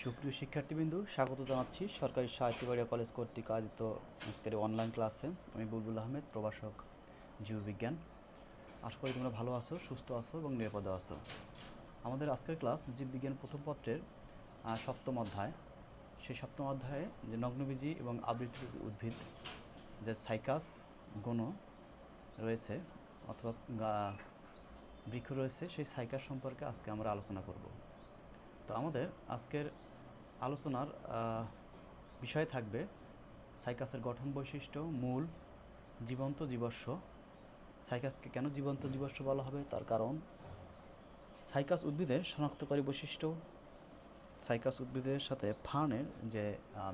সুপ্রিয় শিক্ষার্থীবৃন্দু, স্বাগত জানাচ্ছি সরকারি সাহিত্যবাড়িয়া কলেজ কর্তৃক আয়োজিত আজকের অনলাইন ক্লাসে। আমি বুলবুল আহমেদ, প্রভাষক জীববিজ্ঞান। আশা করি তোমরা ভালো আছো, সুস্থ আছো এবং নিরাপদে আছো। আমাদের আজকের ক্লাস জীববিজ্ঞান প্রথম পত্রের সপ্তম অধ্যায়। সেই সপ্তম অধ্যায়ে যে নগ্নবীজি এবং আবৃত উদ্ভিদ, যে সাইকাস গণ রয়েছে অথবা বৃক্ষ রয়েছে, সেই সাইকাস সম্পর্কে আজকে আমরা আলোচনা করব। তো আমাদের আজকের আলোচনার বিষয় থাকবে সাইকাসের গঠন বৈশিষ্ট্য, মূল, জীবন্ত জীবাশ্ম। সাইকাসকে কেন জীবন্ত জীবাশ্ম বলা হবে তার কারণ, সাইকাস উদ্ভিদের শনাক্তকারী বৈশিষ্ট্য, সাইকাস উদ্ভিদের সাথে ফার্নের যে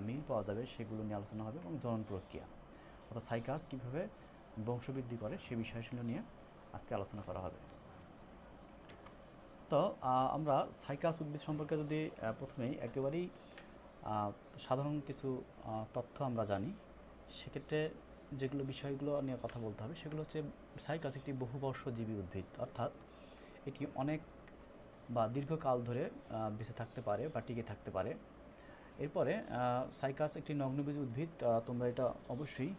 মিল পাওয়া যাবে সেগুলো নিয়ে আলোচনা হবে এবং জনন প্রক্রিয়া, অর্থাৎ সাইকাস কীভাবে বংশবৃদ্ধি করে সে বিষয়গুলো নিয়ে আজকে আলোচনা করা হবে। তো আমরা সাইকাস উদ্ভিদ সম্পর্কে যদি প্রথমেই একেবারেই সাধারণ কিছু তথ্য আমরা জানি, সেক্ষেত্রে যেগুলো বিষয়গুলো নিয়ে কথা বলতে হবে সেগুলো হচ্ছে সাইকাস একটি বহুবর্ষজীবী উদ্ভিদ, অর্থাৎ এটি অনেক বা দীর্ঘকাল ধরে বেঁচে থাকতে পারে বা টিকে থাকতে পারে। এরপরে সাইকাস একটি নগ্নবীজি উদ্ভিদ, তোমরা এটা অবশ্যই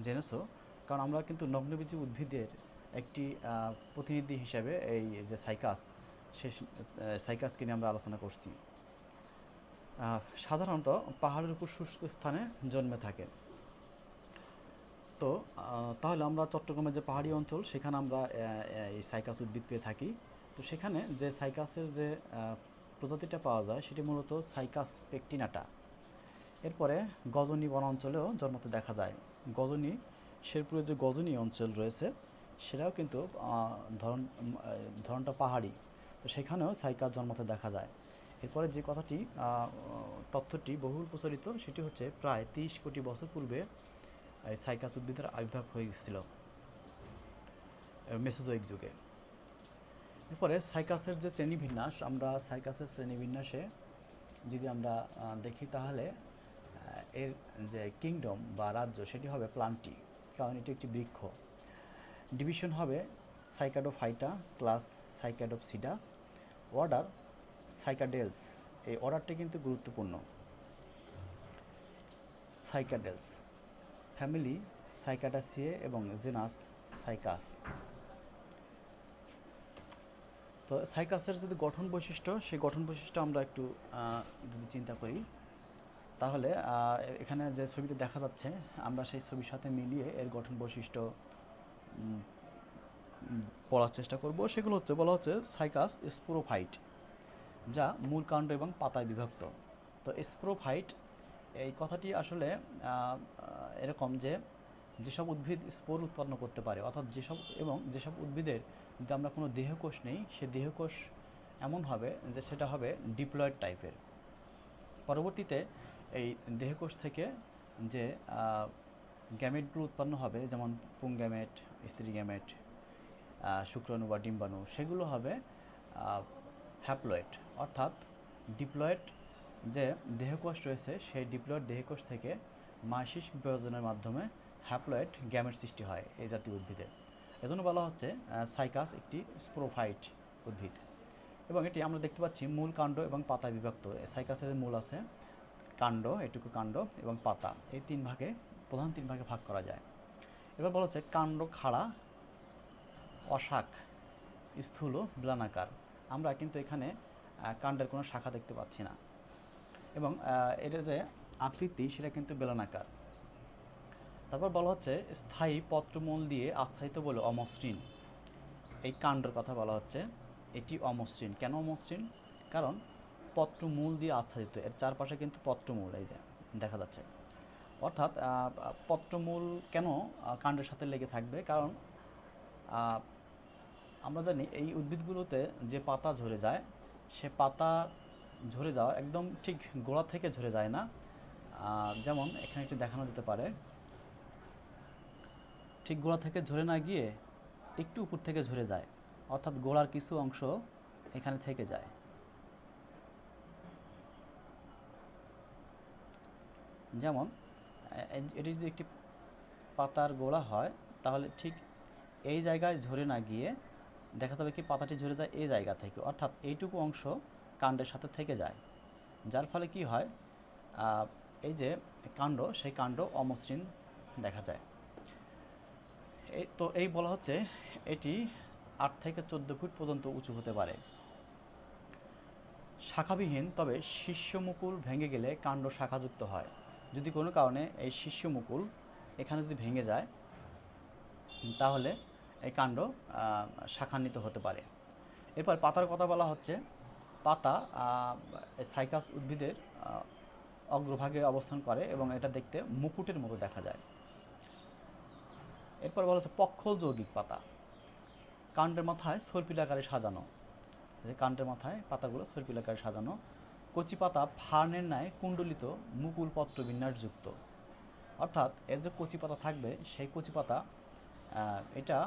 জেনেছো, কারণ আমরা কিন্তু নগ্নবীজি উদ্ভিদের একটি প্রতিনিধি হিসাবে এই যে সাইকাস, সে সাইকাসকে নিয়ে আমরা আলোচনা করছি। সাধারণত পাহাড়ের উপর শুষ্ক স্থানে জন্মে থাকে। তো তাহলে আমরা চট্টগ্রামের যে পাহাড়ি অঞ্চল, সেখানে আমরা এই সাইকাস উদ্ভিদ পেয়ে থাকি। তো সেখানে যে সাইকাসের যে প্রজাতিটা পাওয়া যায় সেটি মূলত সাইকাস পেকটিনাটা। এরপরে গজনী বনাঞ্চলেও জন্মতে দেখা যায়। গজনী, শেরপুরের যে গজনী অঞ্চল রয়েছে সেটাও কিন্তু ধরনটা পাহাড়ি, তো সেখানেও সাইকাস জন্মতে দেখা যায়। এরপরে যে কথাটি, তথ্যটি বহুল প্রচলিত, সেটি হচ্ছে প্রায় 30 কোটি বছর পূর্বে এই সাইকাস উদ্ভিদের আবির্ভাব হয়ে গেছিল মেসোজোইক যুগে। এরপরে সাইকাসের যে শ্রেণীবিন্যাস, আমরা সাইকাসের শ্রেণীবিন্যাসে যদি আমরা দেখি তাহলে এর যে কিংডম বা রাজ্য সেটি হবে প্লান্টি, কারণ এটি একটি বৃক্ষ। ডিভিশন হবে সাইকাডোফাইটা ক্লাস সাইকাডোপসিডা, অর্ডার সাইকাডেলস। এই অর্ডারটি কিন্তু গুরুত্বপূর্ণ। সাইকাডেলস, ফ্যামিলি সাইকাডাসিয়ে এবং জেনাস সাইকাস। তো সাইকাসের যদি গঠন বৈশিষ্ট্য, সেই গঠন বৈশিষ্ট্য আমরা একটু যদি চিন্তা করি, তাহলে এখানে যে ছবিতে দেখা যাচ্ছে আমরা সেই ছবির সাথে মিলিয়ে এর গঠন বৈশিষ্ট্য পড়ার চেষ্টা করব। সেগুলো হচ্ছে, বলা হচ্ছে সাইকাস স্পোরোফাইট, যা মূল কাণ্ড এবং পাতায় বিভক্ত। তো স্পোরোফাইট এই কথাটি আসলে এরকম যে যেসব উদ্ভিদ স্পোর উৎপন্ন করতে পারে, অর্থাৎ যেসব উদ্ভিদের যদি আমরা কোনো দেহকোষ নেই, সে দেহকোষ এমন হবে যে সেটা হবে ডিপ্লয়েড টাইপের। পরবর্তীতে এই দেহকোষ থেকে যে গ্যামেটগুলো উৎপন্ন হবে, যেমন পুংগ্যামেট, স্ত্রী গ্যামেট, শুক্রাণু বা ডিম্বাণু, সেগুলো হবে হ্যাপ্লয়েড, অর্থাৎ ডিপ্লয়েড যে দেহকোষ রয়েছে সেই ডিপ্লয়েড দেহকোষ থেকে মাইসিস বিভাজনের মাধ্যমে হ্যাপ্লয়েড গ্যামেট সৃষ্টি হয় এই জাতীয় উদ্ভিদে। এজন্য বলা হচ্ছে সাইকাস একটি স্পোরোফাইট উদ্ভিদ। এবং এটি আমরা দেখতে পাচ্ছি মূল, কাণ্ড এবং পাতায় বিভক্ত। সাইকাসের মূল আছে, কাণ্ড, এটুকু কাণ্ড এবং পাতা, এই প্রধান তিন ভাগে ভাগ করা যায়। এবার বলা হচ্ছে কাণ্ড খাড়া, অশাখ, স্থূল, বেলনাকার। আমরা কিন্তু এখানে কাণ্ডের কোনো শাখা দেখতে পাচ্ছি না, এবং এটার যে আকৃতি সেটা কিন্তু বেলনাকার। তারপর বলা হচ্ছে স্থায়ী পত্রমূল দিয়ে আচ্ছাদিত বলে অমসৃণ। এই কাণ্ডের কথা বলা হচ্ছে, এটি অমসৃণ। কেন অমসৃণ? কারণ পত্রমূল দিয়ে আচ্ছাদিত, এর চারপাশে কিন্তু পত্রমূল এই যে দেখা যাচ্ছে। অর্থাৎ পত্রমূল কেন কাণ্ডের সাথে লেগে থাকবে? কারণ আমরা জানি এই উদ্ভিদগুলোতে যে পাতা ঝরে যায়, সে পাতা ঝরে যাওয়া একদম ঠিক গোড়া থেকে ঝরে যায় না। যেমন এখানে একটু দেখানো যেতে পারে, ঠিক গোড়া থেকে ঝরে না গিয়ে একটু উপর থেকে ঝরে যায়, অর্থাৎ গোড়ার কিছু অংশ এখানে থেকে যায়। যেমন এটি যদি একটি পাতার গোড়া হয়, তাহলে ঠিক এই জায়গায় ঝরে না গিয়ে দেখা যাবে কি পাতাটি ঝরে যায় এই জায়গা থেকে, অর্থাৎ এইটুকু অংশ কাণ্ডের সাথে থেকে যায়। যার ফলে কি হয়, আহ, এই যে কাণ্ড, সেই কাণ্ড অমসৃণ দেখা যায়। এই বলা হচ্ছে এটি 8 থেকে 14 ফুট পর্যন্ত উঁচু হতে পারে। শাখাবিহীন, তবে শীর্ষমুকুল ভেঙে গেলে কাণ্ড শাখাযুক্ত হয়। যদি কোনো কারণে এই শীর্ষমুকুল এখানে যদি ভেঙে যায়, তাহলে এই কাণ্ড শাখান্বিত হতে পারে। এরপর পাতার কথা বলা হচ্ছে। পাতা সাইকাস উদ্ভিদের অগ্রভাগে অবস্থান করে এবং এটা দেখতে মুকুটের মতো দেখা যায়। এরপর বলা হচ্ছে পক্ষল যৌগিক পাতা। কাণ্ডের মাথায় সর্পিলাকারে সাজানো, কাণ্ডের মাথায় পাতাগুলো সর্পিলাকারে সাজানো। কচি পাতা ফার্নের ন্যায় কুণ্ডলিত মুকুল পত্র বিন্যাসযুক্ত। অর্থাৎ এর যে কচি পাতা থাকবে, সেই কচি পাতা এটা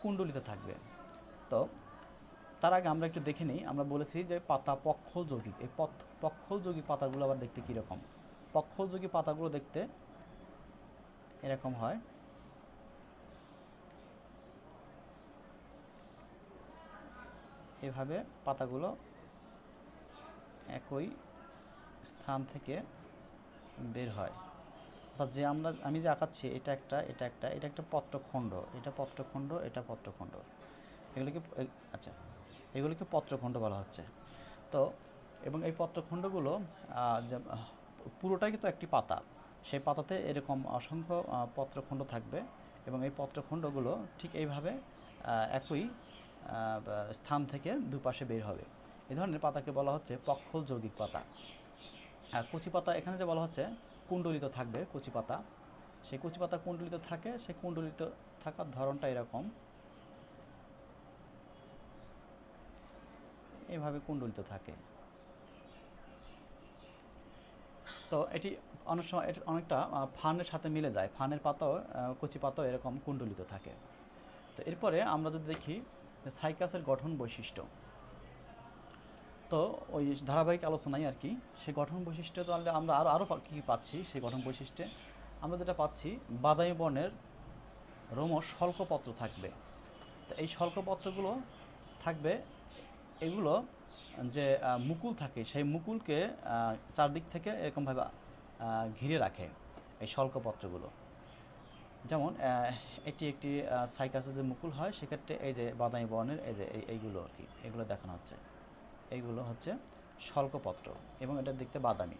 কুণ্ডলিত থাকবে। তো তার আগে আমরা একটু দেখে নিই। আমরা বলেছি যে পাতা পক্ষল যৌগিক। এই পক্ষল যৌগিক পাতাগুলো আবার দেখতে কীরকম? পক্ষল যৌগিক পাতাগুলো দেখতে এরকম হয়। এভাবে পাতাগুলো একই স্থান থেকে বের হয়। অর্থাৎ যে আমি যে আঁকাচ্ছি, এটা একটা পত্রখণ্ড, এটা পত্রখণ্ড, এটা পত্রখণ্ড। এগুলিকে আচ্ছা, এগুলিকে পত্রখণ্ড বলা হচ্ছে। তো এবং এই পত্রখণ্ডগুলো পুরোটাই কিন্তু একটি পাতা। সেই পাতাতে এরকম অসংখ্য পত্রখণ্ড থাকবে এবং এই পত্রখণ্ডগুলো ঠিক এইভাবে একই স্থান থেকে দুপাশে বের হবে। এই ধরনের পাতাকে বলা হচ্ছে পক্ষল যৌগিক পাতা। আর কচি পাতা এখানে যে বলা হচ্ছে কুণ্ডলিত থাকবে কচি পাতা, সেই কচি পাতা কুণ্ডলিত থাকে। সেই কুণ্ডলিত থাকার ধরনটা এরকম, এইভাবে কুণ্ডলিত থাকে। তো এটি অনেক সময় অনেকটা ফার্নের সাথে মিলে যায়। ফার্নের পাতাও, কচি পাতাও এরকম কুণ্ডলিত থাকে। তো এরপরে আমরা যদি দেখি সাইকাসের গঠন বৈশিষ্ট্য, তো ওই ধারাবাহিক আলোচনায় আর কি, সেই গঠন বৈশিষ্ট্য তো আমরা আরও কী পাচ্ছি। সেই গঠন বৈশিষ্ট্যে আমরা যেটা পাচ্ছি, বাদামি বর্ণের রোমশ শল্কপত্র থাকবে। তো এই শল্কপত্রগুলো থাকবে, এগুলো যে মুকুল থাকে, সেই মুকুলকে চারদিক থেকে এরকমভাবে ঘিরে রাখে এই শল্কপত্রগুলো। যেমন এটি একটি সাইকাসের যে মুকুল হয়, সেক্ষেত্রে এই যে বাদামি বর্ণের এই যে এইগুলো আর কি, এগুলো দেখানো হচ্ছে। এইগুলো হচ্ছে শল্কপত্র এবং এটা দেখতে বাদামি।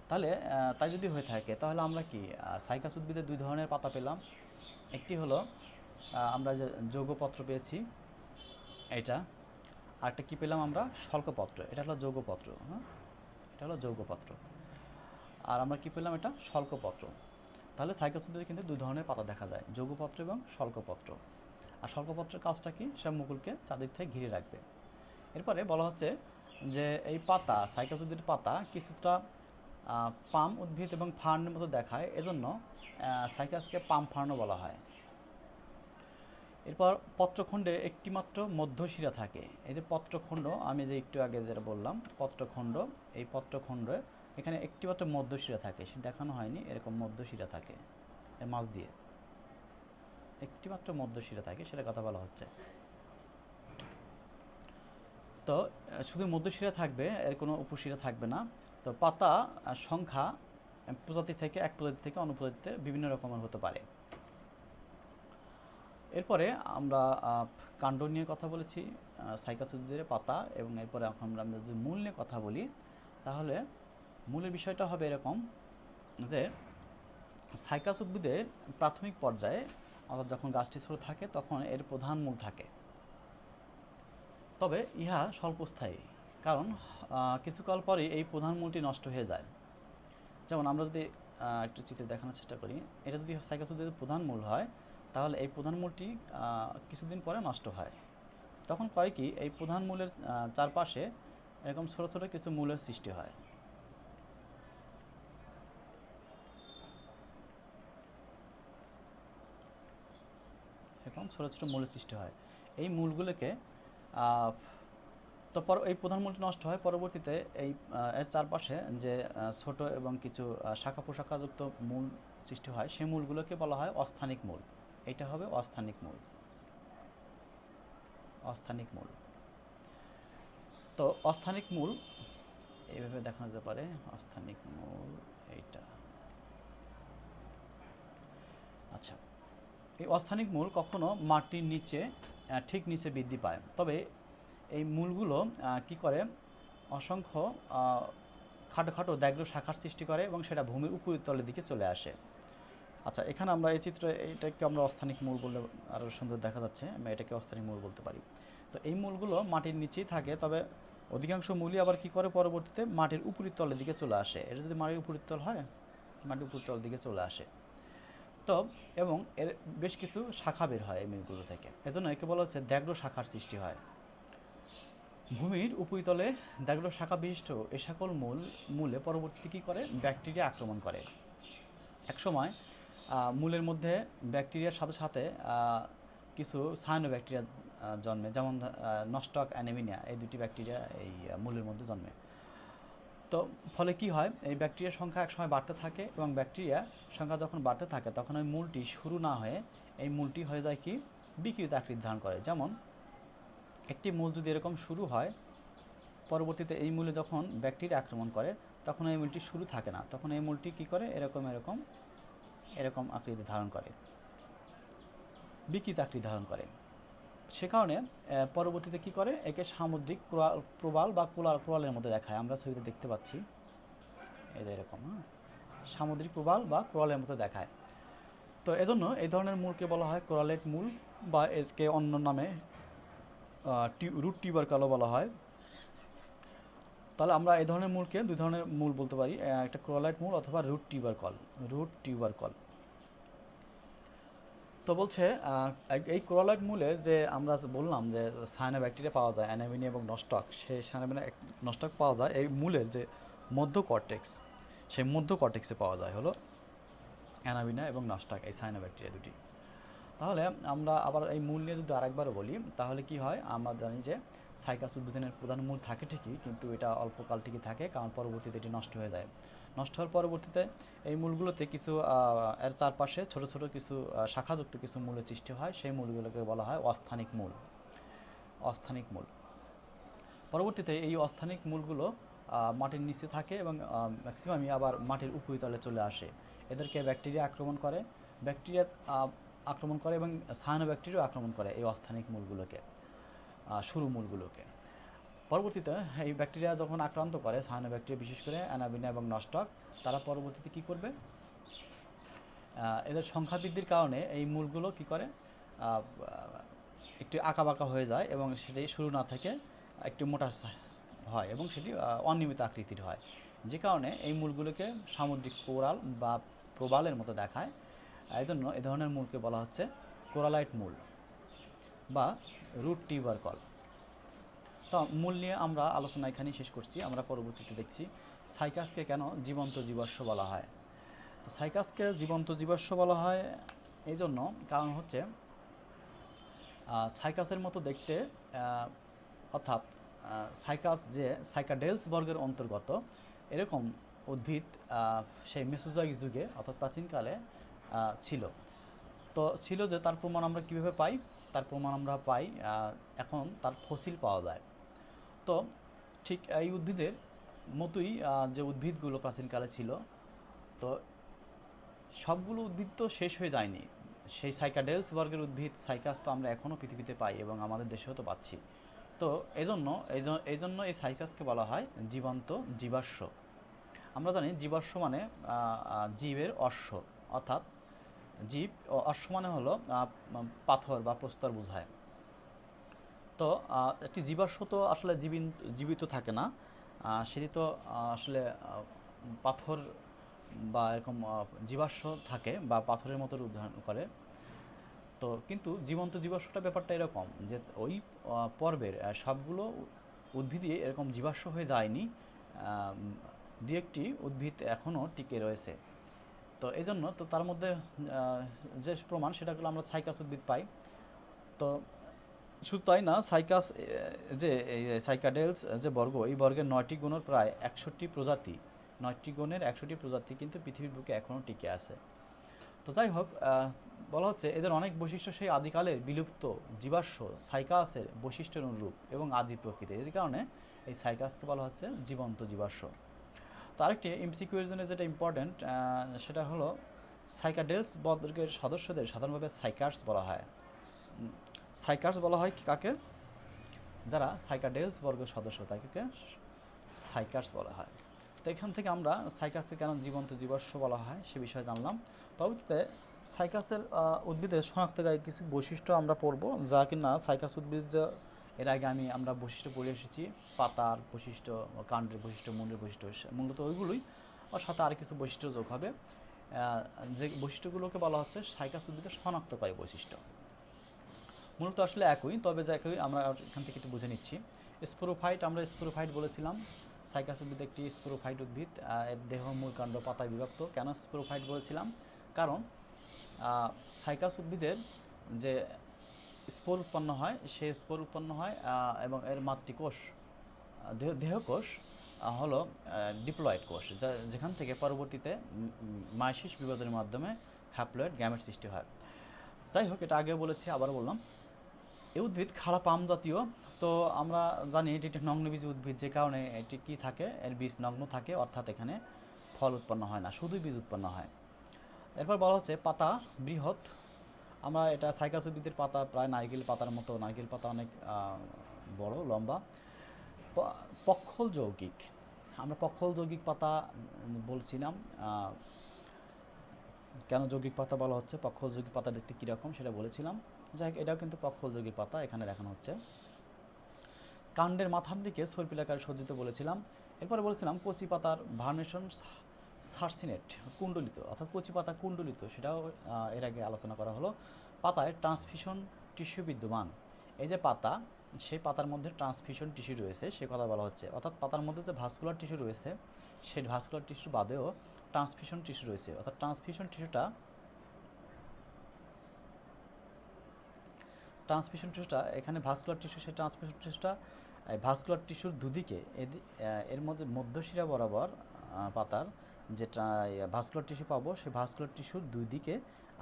তাহলে তাই যদি হয়ে থাকে, তাহলে আমরা কি সাইকাস উদ্ভিদের দুই ধরনের পাতা পেলাম। একটি হলো আমরা যে যৌগপত্র পেয়েছি এটা, আরেকটা কী পেলাম আমরা? শল্কপত্র। এটা হলো যৌগপত্র। হ্যাঁ, এটা হলো যৌগপত্র। আর আমরা কী পেলাম? এটা শল্কপত্র। তাহলে সাইকাস উদ্ভিদে কিন্তু দুই ধরনের পাতা দেখা যায়, যৌগপত্র এবং শল্কপত্র। আর শল্কপত্রের কাজটা কি? সে মুকুলকে চারদিক থেকে ঘিরে রাখবে। এরপরে বলা হচ্ছে যে এই পাতা, সাইকাস উদ্ভিদের পাতা কিছুটা পাম উদ্ভিদ এবং ফার্নের মতো দেখায়, এজন্য সাইকাসকে পাম ফার্নও বলা হয়। এরপর পত্রখণ্ডে একটিমাত্র মধ্যশিরা থাকে। এই যে পত্রখণ্ড, আমি যে একটু আগে যেটা বললাম পত্রখণ্ড, এই পত্রখণ্ডে এখানে একটিমাত্র মধ্যশিরা থাকে, সেটা দেখানো হয়নি। এরকম মধ্যশিরা থাকে এর মাঝ দিয়ে, একটিমাত্র মধ্যশিরা থাকে, সেটা কথা বলা হচ্ছে। তো শুধু মধ্যশিরা থাকবে, এর কোনো উপশিরা থাকবে না। তো পাতা সংখ্যা প্রজাতি থেকে এক প্রজাতি থেকে অন্য প্রজাতিতে বিভিন্ন রকমের হতে পারে। এরপরে আমরা কাণ্ড নিয়ে কথা বলেছি, সাইকাস উদ্ভিদের পাতা, এবং এরপরে এখন আমরা যদি মূল নিয়ে কথা বলি, তাহলে মূলের বিষয়টা হবে এরকম যে সাইকাস উদ্ভিদের প্রাথমিক পর্যায়ে, অর্থাৎ যখন গাছটি ছোট থাকে, তখন এর প্রধান মূল থাকে। তবে ইহা স্বল্পস্থায়ী, কারণ কিছুকাল পরে এই প্রধান মূলটি নষ্ট হয়ে যায়। যেমন আমরা যদি একটু চিত্রে দেখানোর চেষ্টা করি, এটা যদি সাইকাস উদ্ভিদের প্রধান মূল হয়, তাহলে এই প্রধান মূলটি কিছুদিন পরে নষ্ট হয়। তখন করে কি, এই প্রধান মূলের চারপাশে এরকম ছোট ছোট কিছু মূলের সৃষ্টি হয়। এরকম ছোট ছোট মূলের সৃষ্টি হয়। এই মূলগুলোকে তো এই প্রধান মূলটি নষ্ট হয়, পরবর্তীতে এই এর চারপাশে যে ছোট এবং কিছু শাখা প্রশাখাযুক্ত মূল সৃষ্টি হয়, সেই মূলগুলোকে বলা হয় অস্থানিক মূল। এটা হবে অস্থানিক মূল। অস্থানিক মূল। তো অস্থানিক মূল এইভাবে দেখানো যেতে পারে অস্থানিক মূল এইটা। আচ্ছা, এই অস্থানিক মূল কখনো মাটির নিচে ঠিক নিচে বৃদ্ধি পায়, তবে এই মূলগুলো কি করে অসংখ্য খাটো খাটো দাগ্র শাখার সৃষ্টি করে এবং সেটা ভূমির উপরিতলের দিকে চলে আসে। আচ্ছা, এখানে আমরা এই চিত্রে এটাকে আমরা অস্থানিক মূল বললে আরও সুন্দর দেখা যাচ্ছে, আমরা এটাকে অস্থানিক মূল বলতে পারি। তো এই মূলগুলো মাটির নিচেই থাকে, তবে অধিকাংশ মূলই আবার কী করে পরবর্তীতে মাটির উপরিতলের দিকে চলে আসে। এটা যদি মাটির উপরিতল হয়, মাটির উপরিতলের দিকে চলে আসে। তো এবং এর বেশ কিছু শাখা বের হয় এই মূলগুলো থেকে, এজন্য একে বলা হচ্ছে দাগ্র শাখার সৃষ্টি হয়। ভূমির উপরিতলে দাগ্র শাখা বিশিষ্ট এ সকল মূলে পরবর্তীতে কী করে ব্যাকটেরিয়া আক্রমণ করে। একসময় মূলের মধ্যে ব্যাকটেরিয়ার সাথে সাথে কিছু সায়ানোব্যাকটেরিয়া জন্মে, যেমন নস্টক অ্যানিমিনিয়া, এই দুটি ব্যাকটেরিয়া এই মূলের মধ্যে জন্মে। তো ফলে কি হয়, এই ব্যাকটেরিয়ার সংখ্যা একসময় বাড়তে থাকে এবং ব্যাকটেরিয়া সংখ্যা যখন বাড়তে থাকে তখন ওই মূলটি শুরু না হয়ে এই মূলটি হয়ে যায় কি বিকৃত আকৃতি ধারণ করে। যেমন একটি মূল যদি এরকম শুরু হয়, পরবর্তীতে এই মূলে যখন ব্যাকটেরিয়া আক্রমণ করে তখন এই মূলটি শুরু থাকে না, তখন এই মূলটি কী করে এরকম এরকম এরকম আকৃতি ধারণ করে, বিকৃত আকৃতি ধারণ করে। সে কারণে পরবর্তীতে কী করে একে সামুদ্রিক প্রবাল বা কোরালের মধ্যে দেখায়। আমরা ছবিতে দেখতে পাচ্ছি এই যে এরকম, সামুদ্রিক প্রবাল বা কোরালের মতো দেখায়। তো এজন্য এই ধরনের মূলকে বলা হয় কোরালেট মূল, বা একে অন্য নামে রুট টিউবারকালও বলা হয়। তাহলে আমরা এই ধরনের মূলকে দুই ধরনের মূল বলতে পারি, একটা কোরালাইট মূল অথবা রুট টিউবারকল। তো বলছে এই কোরালাইট মূলের যে আমরা বললাম যে সায়ানোব্যাকটেরিয়া পাওয়া যায়, অ্যানামিনিয়া এবং নস্টক, সেই নস্টক পাওয়া যায় এই মূলের যে মধ্য কর্টেক্স, সেই মধ্য কর্টেক্সে পাওয়া যায় হলো অ্যানামিনা এবং নস্টক, এই সায়ানোব্যাকটেরিয়া দুটি। তাহলে আমরা আবার এই মূল নিয়ে যদি আরেকবারও বলি তাহলে কি হয়, আমরা জানি যে সাইকাস উদ্ভিদের প্রধান মূল থাকে ঠিকই, কিন্তু এটা অল্পকাল টিকে থাকে, কারণ পরবর্তীতে এটি নষ্ট হয়ে যায়। নষ্ট হওয়ার পরবর্তীতে এই মূলগুলোতে কিছু এর চারপাশে ছোট ছোট কিছু শাখাযুক্ত কিছু মূলের সৃষ্টি হয়, সেই মূলগুলোকে বলা হয় অস্থানিক মূল। পরবর্তীতে এই অস্থানিক মূলগুলো মাটির নিচে থাকে এবং ম্যাক্সিমামই আবার মাটির উপরিতলে চলে আসে। এদেরকে ব্যাকটেরিয়া আক্রমণ করে এবং সায়ানোব্যাকটেরিয়া আক্রমণ করে এই অস্থানিক মূলগুলোকে, শুরু মূলগুলোকে। পরবর্তীতে এই ব্যাকটেরিয়া যখন আক্রান্ত করে, সায়ানোব্যাকটেরিয়া বিশেষ করে অ্যানাবিনা এবং নস্টক, তারা পরবর্তীতে কী করবে, এদের সংখ্যা বৃদ্ধির কারণে এই মূলগুলো কী করে একটু আঁকাবাঁকা হয়ে যায় এবং সেটি শুরু না থেকে একটু মোটা হয় এবং সেটি অনিয়মিত আকৃতির হয়, যে কারণে এই মূলগুলোকে সামুদ্রিক কোরাল বা প্রবালের মতো দেখায়। এই জন্য এ ধরনের মূলকে বলা হচ্ছে কোরালাইট মূল বা রুট টিউবারকল। তো মূল নিয়ে আমরা আলোচনা এখানেই শেষ করছি। আমরা পরবর্তীতে দেখছি সাইকাসকে কেন জীবন্ত জীবাশ্ম বলা হয়। তো সাইকাসকে জীবন্ত জীবাশ্ম বলা হয় এই জন্য, কারণ হচ্ছে সাইকাসের মতো দেখতে, অর্থাৎ সাইকাস যে সাইকাডেলস বর্গের অন্তর্গত এরকম উদ্ভিদ সেই মেসোজোয়িক যুগে অর্থাৎ প্রাচীনকালে ছিল। তো ছিল যে তার প্রমাণ আমরা কীভাবে পাই, তার প্রমাণ আমরা পাই এখন তার ফসিল পাওয়া যায়। তো ঠিক এই উদ্ভিদের মতোই যে উদ্ভিদগুলো প্রাচীনকালে ছিল, তো সবগুলো উদ্ভিদ তো শেষ হয়ে যায়নি। সেই সাইকাডেলস বর্গের উদ্ভিদ সাইকাস তো আমরা এখনও পৃথিবীতে পাই এবং আমাদের দেশেও তো পাচ্ছি। তো এই জন্য এই সাইকাসকে বলা হয় জীবন্ত জীবাশ্ম। আমরা জানি জীবাশ্ম মানে জীবের অশ্ব, অর্থাৎ জীব অশ্ব মানে হলো পাথর বা প্রস্তর বোঝায়। তো একটি জীবাশ্ম তো আসলে জীবিত থাকে না, সেটি তো আসলে পাথর বা এরকম জীবাশ্ম থাকে বা পাথরের মতো রূপ ধারণ করে। তো কিন্তু জীবন্ত জীবাশ্মটা ব্যাপারটা এরকম যে ওই পর্বের সবগুলো উদ্ভিদই এরকম জীবাশ্ম হয়ে যায়নি, দু একটি উদ্ভিদ এখনও টিকে রয়েছে। তো এই জন্য তো তার মধ্যে যে প্রমাণ সেটাগুলো আমরা সাইকাস উদ্ভিদ পাই। তো শুধু তাই না, সাইকাস যে এই সাইকাডেলস যে বর্গ, এই বর্গের 9টি গণের প্রায় 61টি প্রজাতি, 9টি গণের 61টি প্রজাতি কিন্তু পৃথিবীর বুকে এখনও টিকে আছে। তো যাই হোক, বলা হচ্ছে এদের অনেক বৈশিষ্ট্য সেই আদিকালের বিলুপ্ত জীবাশ্ম সাইকাসের বৈশিষ্ট্যের অনুরূপ এবং আদি প্রকৃতির, এই কারণে এই সাইকাসকে বলা হচ্ছে জীবন্ত জীবাশ্ম। তো আরেকটি এমসিকিউর জন্য যেটা ইম্পর্ট্যান্ট সেটা হলো সাইকাডেলস বর্গের সদস্যদের সাধারণভাবে সাইকার্স বলা হয়। সাইকার্স বলা হয় কাকে? যারা সাইকাডেলস বর্গের সদস্য তাদেরকে সাইকার্স বলা হয়। তো এখান থেকে আমরা সাইকাসকে কেন জীবন্ত জীবাশ্ম বলা হয় সে বিষয়ে জানলাম। পরবর্তীতে সাইকাসের উদ্ভিদের শনাক্তকারী কিছু বৈশিষ্ট্য আমরা পড়ব, যা কিনা সাইকাস উদ্ভিদ এর আগে আমরা বৈশিষ্ট্য পড়ে এসেছি, পাতার বৈশিষ্ট্য, কাণ্ডের বৈশিষ্ট্য, মূলের বৈশিষ্ট্য, মূলত ওইগুলোই, আর সাথে আর কিছু বৈশিষ্ট্য যোগ হবে। যে বৈশিষ্ট্যগুলোকে বলা হচ্ছে সাইকাস উদ্ভিদের শনাক্তকারী বৈশিষ্ট্য। মূলত আসলে একই, তবে যে একই আমরা এখান থেকে একটু বুঝে নিচ্ছি। স্পোরোফাইট, আমরা স্পোরোফাইট বলেছিলাম, সাইকাস উদ্ভিদ একটি স্পোরোফাইট উদ্ভিদ। এর দেহ, মূল, কাণ্ড, পাতায় বিভক্ত। কেন স্পোরোফাইট বলেছিলাম? কারণ সাইকাস উদ্ভিদের যে স্পোর উৎপন্ন হয়, সেই স্পোর উৎপন্ন হয় এবং এর মাতৃকোষ, দেহকোষ হলো ডিপ্লয়েড কোষ, যেখান থেকে পরবর্তীতে মাইসিস বিভাজনের মাধ্যমে হ্যাপ্লয়েড গ্যামেট সৃষ্টি হয়। যাই হোক, এটা আগেও বলেছি, আবারও বললাম। এই উদ্ভিদ খাড়া পাম জাতীয়। তো আমরা জানি এটি একটি নগ্নবীজ উদ্ভিদ, যে কারণে এটি কি থাকে, এর বীজ নগ্ন থাকে, অর্থাৎ এখানে ফল উৎপন্ন হয় না, শুধুই বীজ উৎপন্ন হয়। এরপর বলা হচ্ছে পাতা বৃহৎ। আমরা এটা সাইকাস উদ্ভিদের পাতা প্রায় নারকেল পাতার মতো, নারকেল পাতা অনেক বড়, লম্বা। পক্ষল যৌগিক, আমরা পক্ষল যৌগিক পাতা বলছিলাম। কেন যৌগিক পাতা বলা হচ্ছে, পক্ষল যৌগিক পাতা দেখতে কীরকম সেটা বলেছিলাম। যাই হোক, এটাও কিন্তু পক্ষল যৌগিক পাতা এখানে দেখানো হচ্ছে। কাণ্ডের মাথার দিকে সর্পিলাকারে সজ্জিত বলেছিলাম। এরপরে বলেছিলাম কচি পাতার ভার্নেশন সার্সিনেট, কুণ্ডলিত, অর্থাৎ কচি পাতা কুণ্ডলিত, সেটাও এর আগে আলোচনা করা হলো। পাতায় ট্রান্সফিশন টিস্যু বিদ্যমান। এই যে পাতা, সেই পাতার মধ্যে ট্রান্সফিশন টিস্যু রয়েছে সে কথা বলা হচ্ছে, অর্থাৎ পাতার মধ্যে যে ভাস্কুলার টিস্যু রয়েছে, সেই ভাস্কুলার টিস্যু বাদেও ট্রান্সফিশন টিস্যু রয়েছে, অর্থাৎ ট্রান্সফিশন টিস্যুটা এখানে ভাস্কুলার টিস্যু, সেই ট্রান্সফিশন টিস্যুটা ভাস্কুলার টিস্যুর দুদিকে, এর মধ্যে মধ্যশিরা বরাবর পাতার যেটা ভাস্কুলার টিস্যু পাবো, সেই ভাস্কুলার টিস্যুর দুই দিকে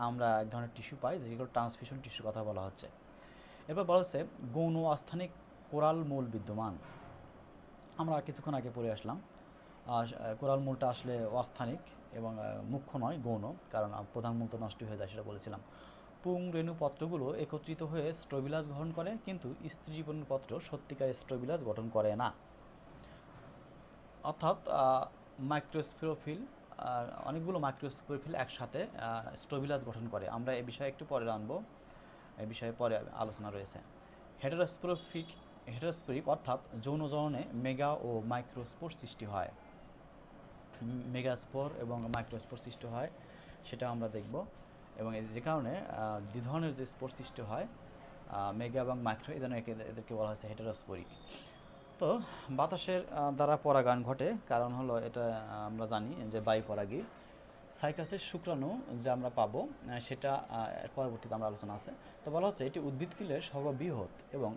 আমরা এক ধরনের টিস্যু পাই, যেগুলো ট্রান্সফিশন টিস্যুর কথা বলা হচ্ছে। এরপর বলা হচ্ছে গৌণ আস্থানিক কোরাল মূল বিদ্যমান। আমরা কিছুক্ষণ আগে পড়ে আসলাম, কোরাল মূলটা আসলে অস্থানিক এবং মুখ্য নয়, গৌণ, কারণ প্রধান মূল তো নষ্ট হয়ে যায়, সেটা বলেছিলাম। পুং রেণুপত্রগুলো একত্রিত হয়ে স্ট্রোবিলাস গঠন করে, কিন্তু স্ত্রী রেণুপত্র সত্যিকার স্ট্রোবিলাস গঠন করে না। অর্থাৎ মাইক্রোস্পোরোফিল, অনেকগুলো মাইক্রোস্পোরোফিল একসাথে স্ট্রোবিলাস গঠন করে। আমরা এই বিষয়ে একটু পরে আনবো, এই বিষয়ে পরে আলোচনা রয়েছে। হেটারোস্পোরিক অর্থাৎ যৌন জননে মেগা ও মাইক্রোস্পোর সৃষ্টি হয়। মেগাস্পোর এবং মাইক্রোস্পোর সৃষ্টি হয়, সেটা আমরা দেখব। এবং যে কারণে দুই ধরনের যে স্পোর সৃষ্টি হয়, মেগা এবং মাইক্রো, এই জন্য এদেরকে বলা হয়েছে হেটারোস্পোরিক। তো বাতাসের দ্বারা পরাগায়ন ঘটে, কারণ হলো এটা আমরা জানি যে বাইপরাগী। সাইকাসের শুক্রাণু যা আমরা পাবো, সেটা পরবর্তীতে আমরা আলোচনা আছে। তো বলা হচ্ছে এটি উদ্ভিদকুলের সর্ববৃহৎ এবং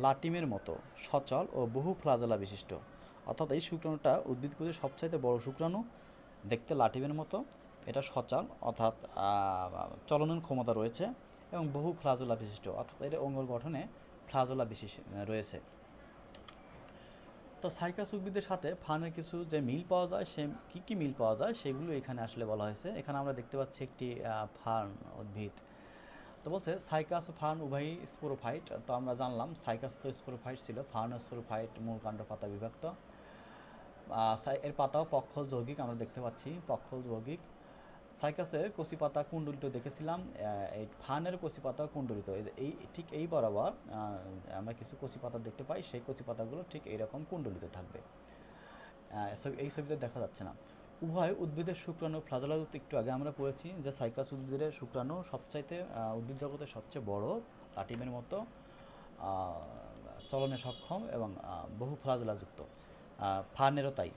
লাটিমের মতো সচল ও বহু ফ্লাজেলা বিশিষ্ট। অর্থাৎ এই শুক্রাণুটা উদ্ভিদকুলের সবচাইতে বড় শুক্রাণু, দেখতে লাটিমের মতো, এটা সচল, অর্থাৎ চলনের ক্ষমতা রয়েছে, এবং বহু ফ্লাজোলা বিশিষ্ট, অর্থাৎ এর অঙ্গ গঠনে ফ্লাজোলা বিশিষ্ট রয়েছে। তো সাইকাস উদ্ভিদের সাথে ফার্নের কিছু যে মিল পাওয়া যায়, সে কী মিল পাওয়া যায় সেগুলো এখানে আসলে বলা হয়েছে। এখানে আমরা দেখতে পাচ্ছি একটি ফার্ন উদ্ভিদ। তো বলছে সাইকাস ও ফার্ন উভয়ই স্পোরোফাইট। তো আমরা জানলাম সাইকাস তো স্পোরোফাইট ছিল, ফার্ন স্পোরোফাইট, মূল, কাণ্ড, পাতা বিভক্ত। এর পাতাও পক্ষল যৌগিক, আমরা দেখতে পাচ্ছি পক্ষল যৌগিক। সাইকাসের কচি পাতা কুণ্ডলিত দেখেছিলাম, এই ফার্নের কচি পাতা কুণ্ডলিত, ঠিক এই বরাবর আমরা কিছু কচি পাতা দেখতে পাই, সেই কচি পাতাগুলো ঠিক এইরকম কুণ্ডলিত থাকবে, এই ছবিতে দেখা যাচ্ছে না। উভয় উদ্ভিদের শুক্রাণু ফ্লাজেলাযুক্ত। একটু আগে আমরা পড়েছি যে সাইকাস উদ্ভিদের শুক্রাণু সবচাইতে উদ্ভিদ জগতের সবচেয়ে বড়, লাটিমের মতো, চলনে সক্ষম এবং বহু ফ্লাজেলাযুক্ত। ফার্নেরও তাই।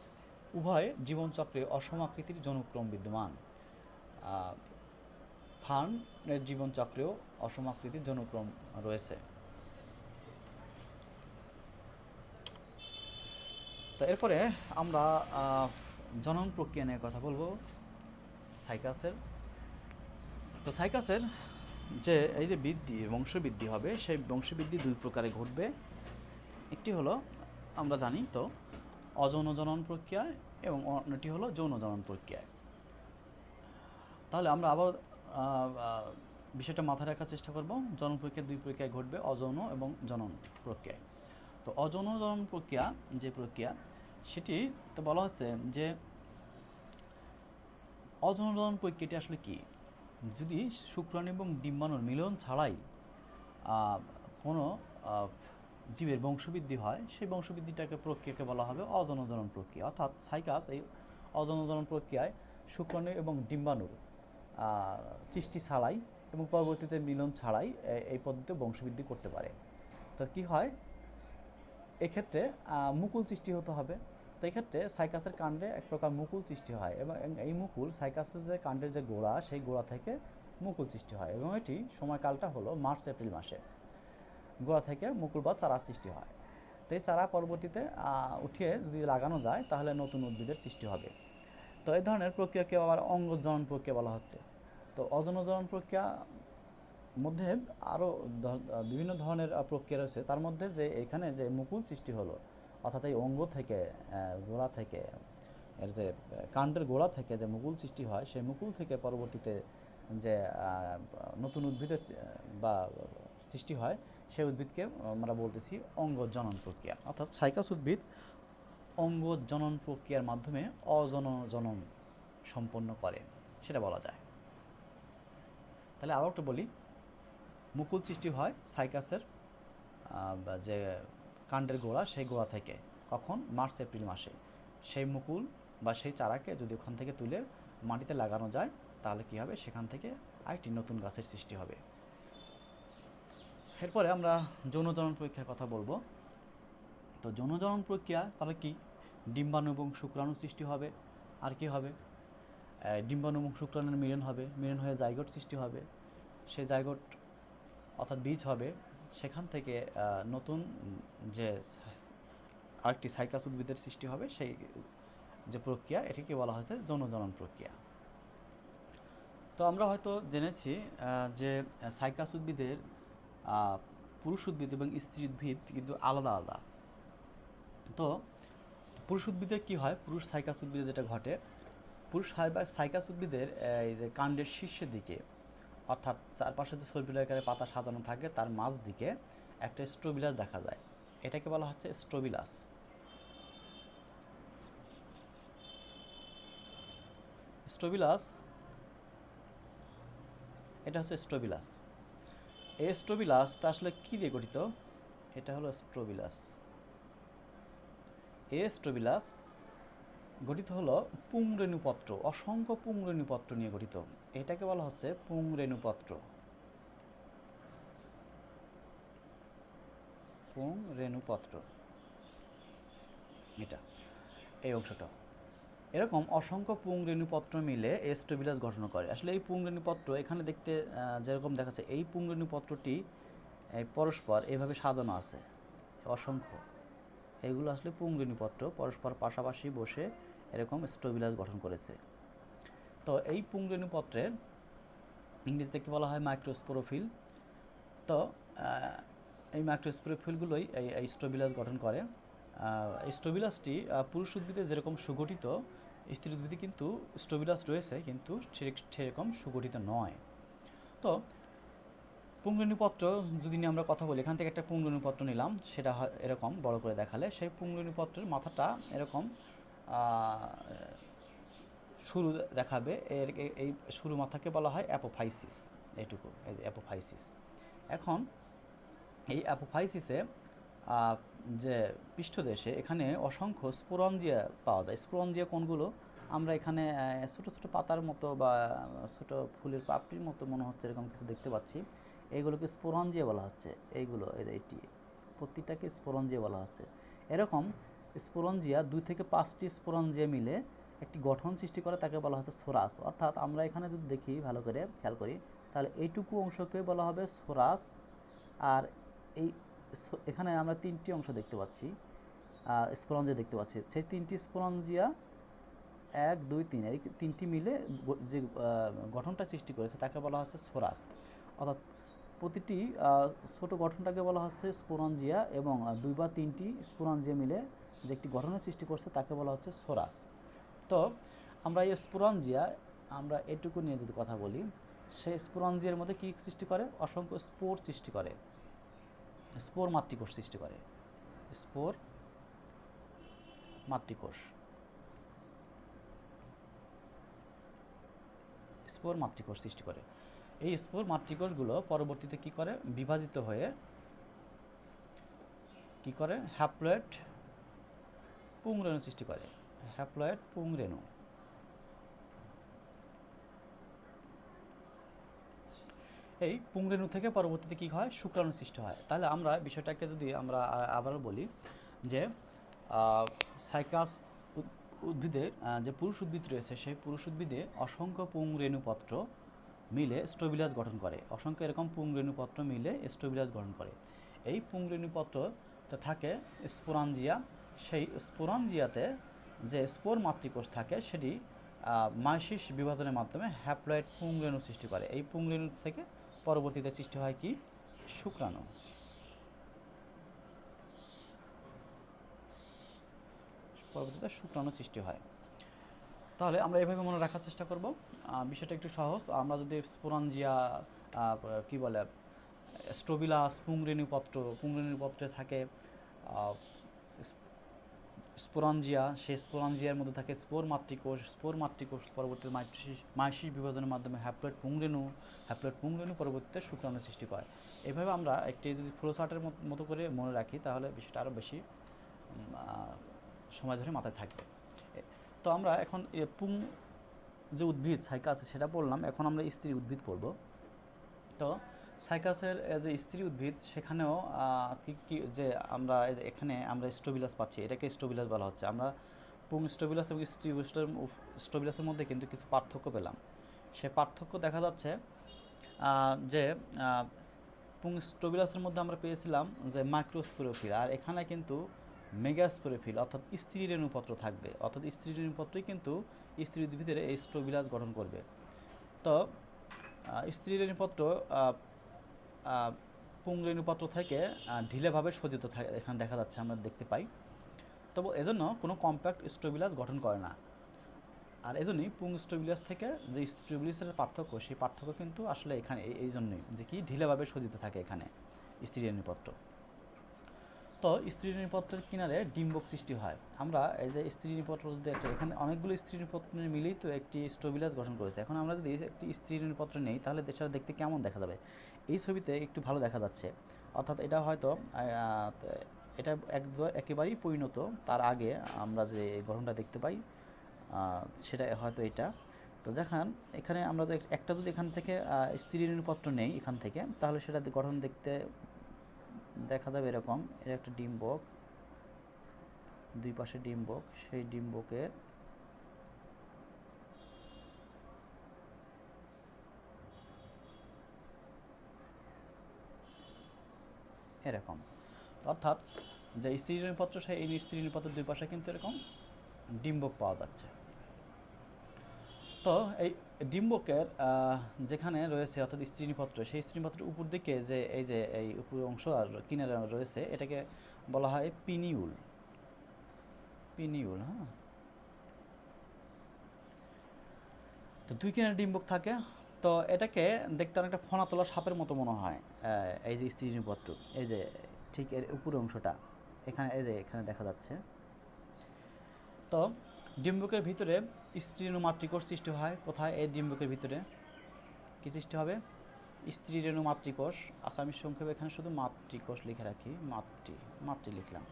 উভয় জীবনচক্রে অসম আকৃতির যৌনক্রম বিদ্যমান। ফার্নের জীবনচক্রেও অসম আকৃতির যৌনক্রম রয়েছে। তো এরপরে আমরা জনন প্রক্রিয়া নিয়ে কথা বলবো সাইকাসের। তো সাইকাসের যে এই যে বংশবৃদ্ধি হবে, সেই বংশবৃদ্ধি দুই প্রকারে ঘটবে। একটি হলো আমরা জানি। তো অযৌন জনন প্রক্রিয়ায় এবং অন্যটি হলো যৌন জনন প্রক্রিয়ায়। তাহলে আমরা আবার বিষয়টা মাথায় রাখার চেষ্টা করব। জনন প্রক্রিয়া দুই প্রক্রিয়ায় ঘটবে, অযৌন এবং জনন প্রক্রিয়ায়। তো অযৌন জনন প্রক্রিয়া যে প্রক্রিয়া, সেটি তো বলা হচ্ছে যে অযৌন জনন প্রক্রিয়াটি আসলে কি। যদি শুক্রাণু এবং ডিম্বাণুর মিলন ছাড়াই কোনো জীবের বংশবৃদ্ধি হয়, সেই বংশবৃদ্ধিটাকে প্রক্রিয়াকে বলা হবে অযৌন জনন প্রক্রিয়া। অর্থাৎ সাইকাস এই অযৌন জনন প্রক্রিয়ায় শুক্রাণু এবং ডিম্বাণুর সৃষ্টি ছাড়াই এবং পরবর্তীতে মিলন ছাড়াই এই পদ্ধতিতে বংশবৃদ্ধি করতে পারে। তো কী হয়, এক্ষেত্রে মুকুল সৃষ্টি হতে হবে। তো এক্ষেত্রে সাইকাসের কাণ্ডে এক প্রকার মুকুল সৃষ্টি হয় এবং এই মুকুল সাইকাসের যে কাণ্ডের যে গোড়া, সেই গোড়া থেকে মুকুল সৃষ্টি হয় এবং এটি সময়কালটা হলো মার্চ এপ্রিল মাসে। গোড়া থেকে মুকুল বা চারা সৃষ্টি হয়। তো এই চারা পরবর্তীতে উঠিয়ে যদি লাগানো যায় তাহলে নতুন উদ্ভিদের সৃষ্টি হবে। তো এই ধরনের প্রক্রিয়াকে আবার অঙ্গজনন প্রক্রিয়া বলা হচ্ছে। তো অযৌন জনন প্রক্রিয়া মধ্যে আরও বিভিন্ন ধরনের প্রক্রিয়া রয়েছে। তার মধ্যে যে এখানে যে মুকুল সৃষ্টি হলো, অর্থাৎ এই অঙ্গ থেকে গোড়া থেকে এর যে কাণ্ডের গোড়া থেকে যে মুকুল সৃষ্টি হয়, সেই মুকুল থেকে পরবর্তীতে যে নতুন উদ্ভিদের বা সৃষ্টি হয়, সেই উদ্ভিদকে আমরা বলতেছি অঙ্গজনন প্রক্রিয়া। অর্থাৎ সাইকাস উদ্ভিদ অঙ্গজনন প্রক্রিয়ার মাধ্যমে অযৌন জনন সম্পন্ন করে, সেটা বলা যায়। তাহলে আরও একটু বলি, মুকুল সৃষ্টি হয় সাইকাসের যে কাণ্ডের গোড়া, সেই গোড়া থেকে কখন, মার্চ এপ্রিল মাসে। সেই মুকুল বা সেই চারাকে যদি ওখান থেকে তুলে মাটিতে লাগানো যায় তাহলে কী হবে, সেখান থেকে আরেকটি নতুন গাছের সৃষ্টি হবে। এরপরে আমরা যৌন জনন প্রক্রিয়ার কথা বলবো। তো যৌন জনন প্রক্রিয়া তাহলে কি, ডিম্বাণু এবং শুক্রাণু সৃষ্টি হবে। আর কি হবে, ডিম্বাণু এবং শুক্রাণুর মিলন হবে, মিলন হয়ে জাইগোট সৃষ্টি হবে। সেই জাইগোট অর্থাৎ বীজ হবে, সেখান থেকে নতুন যে আরেকটি সাইকাস উদ্ভিদের সৃষ্টি হবে। সেই যে প্রক্রিয়া, এটিকে বলা হয়েছে যৌন জনন প্রক্রিয়া। তো আমরা হয়তো জেনেছি যে সাইকাস উদ্ভিদের পুরুষ উদ্ভিদ এবং স্ত্রী উদ্ভিদ কিন্তু আলাদা আলাদা। তো পুরুষ উদ্ভিদের কী হয়, পুরুষ সাইকাস উদ্ভিদে যেটা ঘটে, পুরুষ সাইকাস উদ্ভিদের এই যে কাণ্ডের শীর্ষের দিকে, অর্থাৎ চারপাশে যে সার্কুলার পাতা সাজানো থাকে তার মাঝ দিকে একটা স্ট্রোবিলাস দেখা যায়। এটাকে বলা হচ্ছে স্ট্রোবিলাস। স্ট্রোবিলাস, এটা হচ্ছে স্ট্রোবিলাস। এই স্ট্রোবিলাসটা আসলে কী দিয়ে গঠিত, এটা হলো স্ট্রোবিলাস। এই স্ট্রোবিলাস গঠিত হলো পুংরেণুপত্র, অসংখ্য পুংরেণুপত্র নিয়ে গঠিত। এটাকে বলা হচ্ছে পুংরেণুপত্র। পুংরেণুপত্র, এটা এই অংশটা এরকম অসংখ্য পুংরেণুপত্র মিলে স্ট্রোবিলাস গঠন করে। আসলে এই পুংরেণুপত্র এখানে দেখতে যেরকম দেখাচ্ছে, এই পুংরেণুপত্রটি পরস্পর এভাবে সাজানো আছে, অসংখ্য। এইগুলো আসলে পুংরেণুপত্র পরস্পর পাশাপাশি বসে এরকম স্ট্রোবিলাস গঠন করেছে। তো এই পুংরেণুপত্রের ইংরেজিতে কি বলা হয়, মাইক্রোস্পোরোফিল। তো এই মাইক্রোস্পোরোফিলগুলোই এই স্ট্রোবিলাস গঠন করে। এই স্ট্রোবিলাসটি পুরুষ উদ্ভিদে যেরকম সুগঠিত, স্ত্রী উদ্ভিদে কিন্তু স্ট্রোবিলাস রয়েছে, কিন্তু সেরকম সুগঠিত নয়। তো পুংরেণুপত্র যদি নিয়ে আমরা কথা বলি, এখান থেকে একটা পুংরেণুপত্র নিলাম, সেটা এরকম বড় করে দেখালে সেই পুংরেণুপত্রের মাথাটা এরকম শুরু দেখাবে। এই শুরু মাথাকে বলা হয় অ্যাপোফাইসিস। এইটুকু, এই যে অ্যাপোফাইসিস। এখন এই অ্যাপোফাইসিসে যে পৃষ্ঠদেশে এখানে অসংখ্য স্পোরঞ্জিয়া পাওয়া যায়। স্পোরঞ্জিয়া কোনগুলো, আমরা এখানে ছোটো ছোটো পাতার মতো বা ছোটো ফুলের পাপড়ির মতো মনে হচ্ছে এরকম কিছু দেখতে পাচ্ছি, এইগুলোকে স্পোরঞ্জিয়া বলা হচ্ছে। এইগুলো এটি প্রতিটাকে স্পোরঞ্জিয়া বলা হচ্ছে। এরকম স্পোরঞ্জিয়া 2 থেকে 5টি স্পোরঞ্জিয়া মিলে একটি গঠন সৃষ্টি করে, তাকে বলা হচ্ছে সোরাস। অর্থাৎ আমরা এখানে যদি দেখি, ভালো করে খেয়াল করি, তাহলে এইটুকু অংশকে বলা হবে সোরাস। আর এই এখানে আমরা 3টি অংশ দেখতে পাচ্ছি, স্পোরঞ্জিয়া দেখতে পাচ্ছি। সেই 3টি স্পোরঞ্জিয়া 1, 2, 3 এই 3টি মিলে যে গঠনটা সৃষ্টি করেছে তাকে বলা হচ্ছে সোরাস। অর্থাৎ প্রতিটি ছোট গঠনটাকে বলা হচ্ছে স্পোরাঞ্জিয়া, এবং 2 বা 3টি স্পোরাঞ্জিয়া মিলে যে একটি গঠনের সৃষ্টি করছে তাকে বলা হচ্ছে সোরাস। তো আমরা এই স্পোরাঞ্জিয়া, আমরা এটুকু নিয়ে যদি কথা বলি, সেই স্পোরাঞ্জিয়ার মধ্যে কী সৃষ্টি করে? অসংখ্য স্পোর সৃষ্টি করে, স্পোর মাতৃকোষ সৃষ্টি করে, স্পোর মাতৃকোষ, স্পোর মাতৃকোষ সৃষ্টি করে। এই স্পোর মাতৃকোষগুলো পরবর্তীতে কি করে? বিভাজিত হয়ে কি করে? হ্যাপ্লয়েড পুংরেণু সৃষ্টি করে, হ্যাপ্লয়েড পুংরেণু। এই পুংরেণু থেকে পরবর্তীতে কি হয়? শুক্রাণু সৃষ্টি হয়। তাহলে আমরা বিষয়টাকে যদি আমরা আবারও বলি যে সাইকাস উদ্ভিদের যে পুরুষ উদ্ভিদ রয়েছে, সেই পুরুষ উদ্ভিদে অসংখ্য পুংরেণুপত্র মিলে স্টোবিলাস গঠন করে, অসংখ্য এরকম পুংরেণুপত্র মিলে স্টোবিলাস গঠন করে। এই পুংরেণুপত্রতে থাকে স্পোরাঞ্জিয়া, সেই স্পোরাঞ্জিয়াতে যে স্পোর মাতৃকোষ থাকে সেটি মাইসিস বিভাজনের মাধ্যমে হ্যাপ্লয়েড পুংরেণু সৃষ্টি করে। এই পুংরেণু থেকে পরবর্তীতে সৃষ্টি হয় কি? শুক্রাণু। পরবর্তীতে শুক্রাণু সৃষ্টি হয়। তাহলে আমরা এভাবে মনে রাখার চেষ্টা করব। বিষয়টা একটু সহজ। আমরা যদি স্পোরাঞ্জিয়া কি বলে স্টোবিলাস পুংরেণুপত্রে থাকে স্পোরাঞ্জিয়া, সেই স্পোরাঞ্জিয়ার মধ্যে থাকে স্পোর মাতৃকোষ পরবর্তীতে মাইসিস বিভাজনের মাধ্যমে হ্যাপ্লয়েড পুংরেণু পরবর্তীতে শুক্রাণু সৃষ্টি করে। এভাবে আমরা একটি যদি ফ্লোচার্টের মতো করে মনে রাখি তাহলে বিষয়টা আরও বেশি সময় ধরে মাথায় থাকবে। তো আমরা এখন পুং যে উদ্ভিদ সাইকাস সেটা বললাম, এখন আমরা স্ত্রী উদ্ভিদ পড়ব। তো সাইকাসের যে স্ত্রী উদ্ভিদ, সেখানেও কি যে আমরা এখানে আমরা স্টোবিলাস পাচ্ছি, এটাকে স্টোবিলাস বলা হচ্ছে। আমরা পুং স্টোবিলাস এবং স্ত্রী স্টোবিলাসের মধ্যে কিন্তু কিছু পার্থক্য পেলাম। সে পার্থক্য দেখা যাচ্ছে যে পুং স্টোবিলাসের মধ্যে আমরা পেয়েছিলাম যে মাইক্রোস্পোরোফিল, আর এখানে কিন্তু মেগাস্পোরোফিল অর্থাৎ স্ত্রী রেণুপত্র থাকবে, অর্থাৎ স্ত্রী রেণুপত্রই কিন্তু স্ত্রী উদ্ভিদের এই স্টোবিলাস গঠন করবে। তো স্ত্রী রেণুপত্র পুংরেণুপত্র থেকে ঢিলেভাবে সজ্জিত থাকে, এখানে দেখা যাচ্ছে, আমরা দেখতে পাই। তবে এজন্য কোনো কম্প্যাক্ট স্টোবিলাস গঠন করে না। আর এজন্যই পুং স্টোবিলাস থেকে যে স্টোবিলাসের পার্থক্য, সেই পার্থক্য কিন্তু আসলে এখানে এই জন্যই যে কি ঢিলেভাবে সজ্জিত থাকে এখানে স্ত্রী রেণুপত্র। তো স্ত্রী রেণুপত্রের কিনারে ডিম্বক সৃষ্টি হয়। আমরা এই যে স্ত্রী রেণুপত্র যদি একটা, এখানে অনেকগুলো স্ত্রী রেণুপত্র মিলেই তো একটি স্টোবিলাস গঠন করেছে। এখন আমরা যদি একটি স্ত্রী রেণুপত্র নেই তাহলে দেশটা দেখতে কেমন দেখা যাবে? এই ছবিতে একটু ভালো দেখা যাচ্ছে, অর্থাৎ এটা হয়তো এটা একেবারেই পরিণত। তার আগে আমরা যে গঠনটা দেখতে পাই সেটা হয়তো এটা। তো যখন এখানে আমরা একটা যদি এখান থেকে স্ত্রী রেণুপত্র নেই এখান থেকে, তাহলে সেটা গঠন দেখতে দেখা যাবে এরকম। এর একটা ডিম্বক, দুই পাশে ডিম্বক, সেই ডিম্বকের এরকম, অর্থাৎ যে স্ত্রী রেণুপত্র, সেই এই স্ত্রী রেণুপত্রের দুই পাশে কিন্তু এরকম ডিম্বক পাওয়া যাচ্ছে। তো এই ডিম্বকের যেখানে রয়েছে অর্থাৎ স্ত্রী রেণুপত্র, সেই স্ত্রী রেণুপত্রের উপর দিকে যে এই যে এই উপর অংশ আর কিনারে রয়েছে, এটাকে বলা হয় পিনিউল। হ্যাঁ। তো দুই কিনারে ডিম্বক থাকে। তো এটাকে দেখতে অনেকটা ফনা তোলা সাপের মতো মনে হয়। এই যে স্ত্রী রেণুপত্র, এই যে ঠিক এর উপরের অংশটা এখানে, এই যে এখানে দেখা যাচ্ছে। তো ডিম্বকের ভিতরে স্ত্রী রেণু মাতৃকোষ সৃষ্টি হয়। কোথায়? এই ডিম্বকের ভিতরে কী সৃষ্টি হবে? স্ত্রী রেণু মাতৃকোষ। আচ্ছা, আমি সংক্ষেপে এখানে শুধু মাতৃকোষ লিখে রাখি, মাতৃ লিখলাম।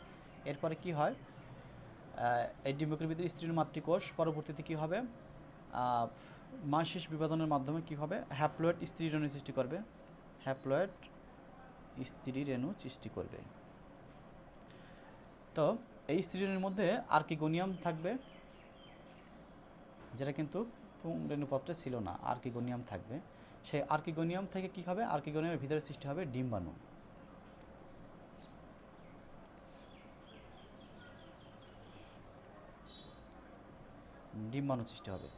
এরপরে কি হয়? এই ডিম্বকের ভিতরে স্ত্রী রেণু মাতৃকোষ, পরবর্তীতে কী হবে? মাসিস বিভাজনের মাধ্যমে কি হবে? হ্যাপ্লয়েড স্ত্রী রেণু সৃষ্টি করবে, হ্যাপ্লয়েড স্ত্রী রেণু সৃষ্টি করবে। তো এই স্ত্রী রেণুর মধ্যে আর্কিগোনিয়াম থাকবে, যেটা কিন্তু রেণুপত্রে ছিল না। আর্কিগোনিয়াম থাকবে। সেই আর্কিগোনিয়াম থেকে কি হবে? আর্কিগোনিয়ামের ভিতরে সৃষ্টি হবে ডিম্বাণু। ডিম্বাণু সৃষ্টি হবে।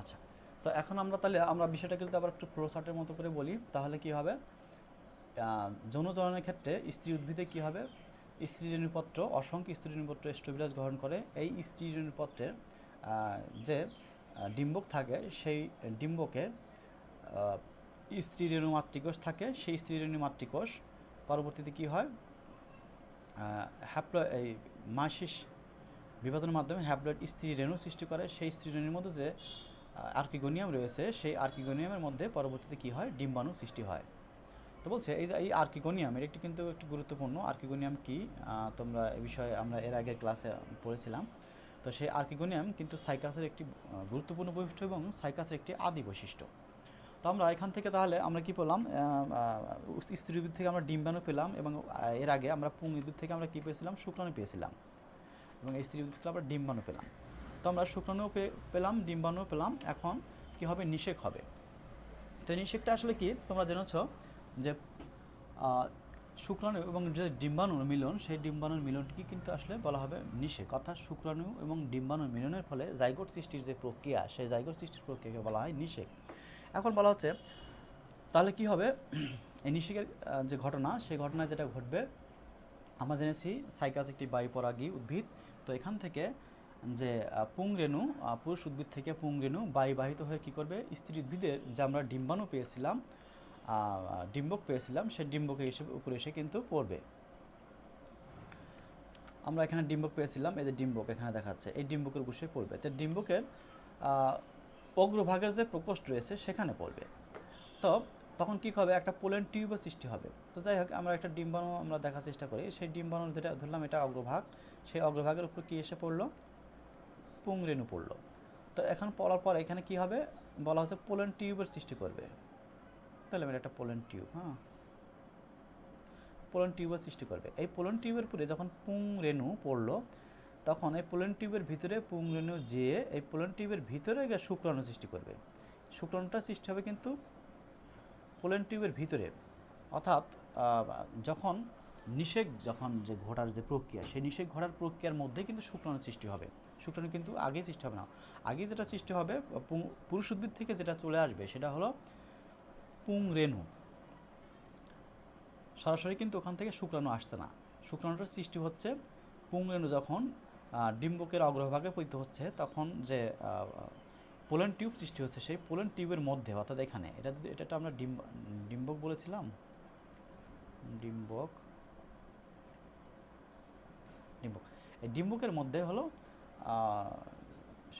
আচ্ছা, তো এখন আমরা তাহলে আমরা বিষয়টাকে যদি আবার একটু ফ্লো চার্টের মতো করে বলি, তাহলে কি হবে, যৌনচরণের ক্ষেত্রে স্ত্রী উদ্ভিদে কি হবে, স্ত্রীরেণুপত্র, অসংখ্য স্ত্রীরেণুপত্র স্টোবিলাস গ্রহণ করে। এই স্ত্রীরেণুপত্রের যে ডিম্বক থাকে, সেই ডিম্বকে স্ত্রীরেণু মাতৃকোষ থাকে। সেই স্ত্রীরেণু মাতৃকোষ পরবর্তীতে কি হয়, এই মাসিস বিভাজনের মাধ্যমে হ্যাপ্লয়েড স্ত্রীরেণু সৃষ্টি করে। সেই স্ত্রীরেণুর মধ্যে যে আর্কিগোনিয়াম রয়েছে, সেই আর্কিগোনিয়ামের মধ্যে পরবর্তীতে কি হয়, ডিম্বাণু সৃষ্টি হয়। তো বলছে এই যে এই আর্কিগোনিয়াম, এটা একটি কিন্তু একটি গুরুত্বপূর্ণ। আর্কিগোনিয়াম কি, তোমরা এই বিষয়ে আমরা এর আগের ক্লাসে পড়েছিলাম। তো সেই আর্কিগোনিয়াম কিন্তু সাইকাসের একটি গুরুত্বপূর্ণ বৈশিষ্ট্য এবং সাইকাসের একটি আদি বৈশিষ্ট্য। তো আমরা এখান থেকে তাহলে আমরা কি পেলাম, স্ত্রী উদ্ভিদ থেকে আমরা ডিম্বাণু পেলাম, এবং এর আগে আমরা পুং উদ্ভিদ থেকে আমরা কী পেয়েছিলাম, শুক্রাণু পেয়েছিলাম, এবং এই স্ত্রী উদ্ভিদ থেকে আমরা ডিম্বাণু পেলাম। তো আমরা শুক্রাণু পেলাম, ডিম্বাণু পেলাম। এখন কি হবে, নিষেক হবে। তো নিষেকটা আসলে কি তোমরা জেনেছ যে শুক্রাণু এবং যে ডিম্বাণুর মিলন, সেই ডিম্বাণুর মিলনটিকে কিন্তু আসলে বলা হবে নিষেক। অর্থাৎ শুক্রাণু এবং ডিম্বাণুর মিলনের ফলে জাইগোট সৃষ্টির যে প্রক্রিয়া, সেই জাইগোট সৃষ্টির প্রক্রিয়াকে বলা হয় নিষেক। এখন বলা হচ্ছে তাহলে কি হবে, এই নিষেকের যে ঘটনা, সেই ঘটনায় যেটা ঘটবে, আমরা জেনেছি সাইকাস একটি বায়ুপরাগী উদ্ভিদ। তো এখান থেকে যে পুংরেণু, পুরুষ উদ্ভিদ থেকে পুংরেণু বায়ুবাহিত হয়ে কী করবে, স্ত্রী উদ্ভিদের যে আমরা ডিম্বাণু পেয়েছিলাম, ডিম্বক পেয়েছিলাম, সেই ডিম্বকের উপরে এসে কিন্তু পড়বে। আমরা এখানে ডিম্বক পেয়েছিলাম, এই যে ডিম্বক এখানে দেখাচ্ছে, এই ডিম্বকের উপরে পড়বে। তো ডিম্বকের অগ্রভাগের যে প্রকোষ্ঠ রয়েছে সেখানে পড়বে। তো তখন কী হবে, একটা পোলেন টিউবের সৃষ্টি হবে। তো যাই হোক, আমরা একটা ডিম্বাণু আমরা দেখার চেষ্টা করি। সেই ডিম্বাণু যেটা ধরলাম এটা অগ্রভাগ, সেই অগ্রভাগের উপর কী এসে পড়লো, পুংরেণু পড়লো। তো এখন পড়ার পর এখানে কি হবে, বলা হচ্ছে পোলেন টিউবের সৃষ্টি করবে। তাহলে এটা একটা পোলেন টিউব, হ্যাঁ, পোলেন টিউবের সৃষ্টি করবে। এই পোলেন টিউবের পরে যখন পুংরেণু পড়লো, তখন এই পোলেন টিউবের ভিতরে পুংরেণু যেয়ে এই পোলেন টিউবের ভিতরে শুক্রাণু সৃষ্টি করবে। শুক্রাণুটা সৃষ্টি হবে কিন্তু পোলেন টিউবের ভিতরে। অর্থাৎ যখন নিষেক যখন যে ঘটার যে প্রক্রিয়া, সেই নিষেক ঘটার প্রক্রিয়ার মধ্যে কিন্তু শুক্রাণু সৃষ্টি হবে। শুক্রাণু কিন্তু আগে সৃষ্টি হবে না, আগে যেটা সৃষ্টি হবে পুরুষ উদ্ভিদ থেকে যেটা চলে আসবে সেটা হলো পুংরেণু। সরাসরি কিন্তু ওখান থেকে শুক্রাণু আসছে না, শুক্রাণুটার সৃষ্টি হচ্ছে পুংরেণু যখন ডিম্বকের অগ্রভাগে পতিত হচ্ছে, তখন যে পোলেন টিউব সৃষ্টি হচ্ছে, সেই পোলেন টিউবের মধ্যে, অর্থাৎ এখানে এটা আমরা ডিম্বক বলেছিলাম, ডিম্বক এই ডিম্বকের মধ্যে হলো